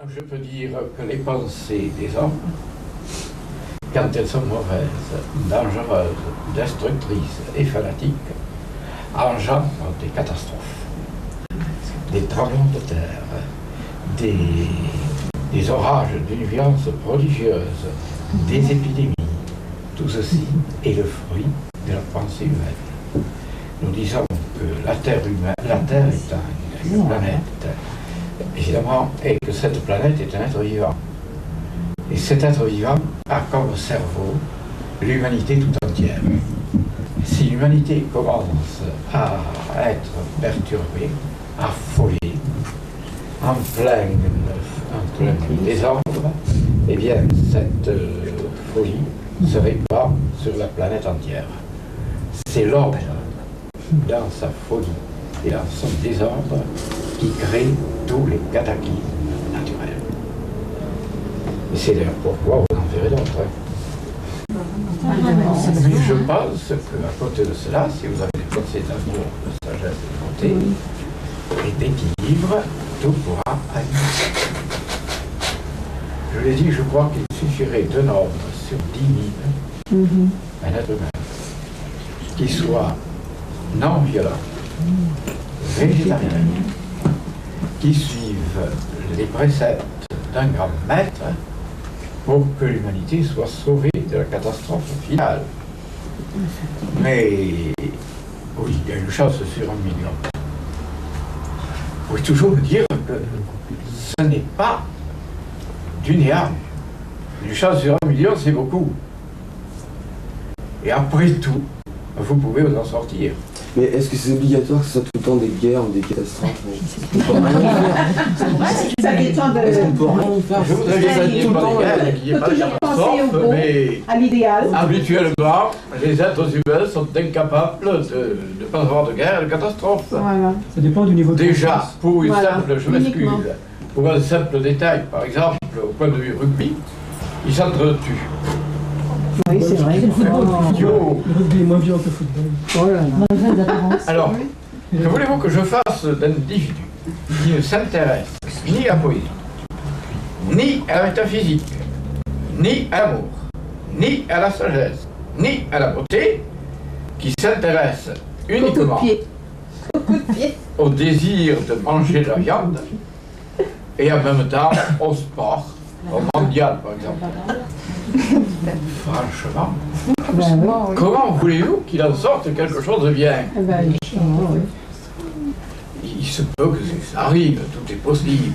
Je peux dire que les pensées des hommes, quand elles sont mauvaises, dangereuses, destructrices et fanatiques, engendrent des catastrophes, des tremblements de terre, des orages d'une violence prodigieuse, des épidémies. Tout ceci est le fruit de la pensée humaine. Nous disons que la Terre est une planète, évidemment, et que cette planète est un être vivant. Et cet être vivant a comme cerveau l'humanité tout entière. Si l'humanité commence à être perturbée, affolée, en plein désordre, eh bien cette folie se répand sur la planète entière. C'est l'homme, dans sa folie et dans son désordre, qui crée tous les cataclysmes naturels. Et c'est d'ailleurs pourquoi vous en verrez d'autres. Mais je pense qu'à côté de cela, si vous avez des pensées d'amour, de sagesse, de bonté et d'équilibre, tout pourra aller. Je l'ai dit, je crois qu'il suffirait d'un homme sur 10 000, un être humain, qui soit non violent, végétarien, qui suive les préceptes d'un grand maître pour que l'humanité soit sauvée de la catastrophe finale. Mais oui, il y a une chance sur 1 million. Vous pouvez toujours me dire que ce n'est pas du néant. Une chance sur 1 million, c'est beaucoup. Et après tout, vous pouvez vous en sortir. Mais est-ce que c'est obligatoire que ce soit tout le temps des guerres ou des catastrophes? Ça dépend de... Est-ce qu'on peut rien y faire? Je voudrais bien qu'il n'y ait pas de guerre, qu'il n'y ait pas de catastrophe, mais à l'idéal. habituellement, les êtres humains sont incapables de ne pas avoir de guerre et de catastrophe. Voilà. Ça dépend du niveau de Déjà, conscience. pour une Voilà, simple, je m'excuse, uniquement. pour un simple détail, par exemple, au point de vue rugby, ils s'entretuent. Oui, c'est vrai. C'est le football. Yo. Le rugby est moins violent que le football. Oh là là. Mauvaise apparence. Alors, que voulez-vous que je fasse d'individu qui ne s'intéresse ni à la poésie, ni à la métaphysique, ni à l'amour, ni à la sagesse, ni à la beauté, qui s'intéresse uniquement au désir de manger de la viande et en même temps au sport, au mondial par exemple? Franchement, comment voulez-vous qu'il en sorte quelque chose de bien? Il se peut que ça arrive, tout est possible.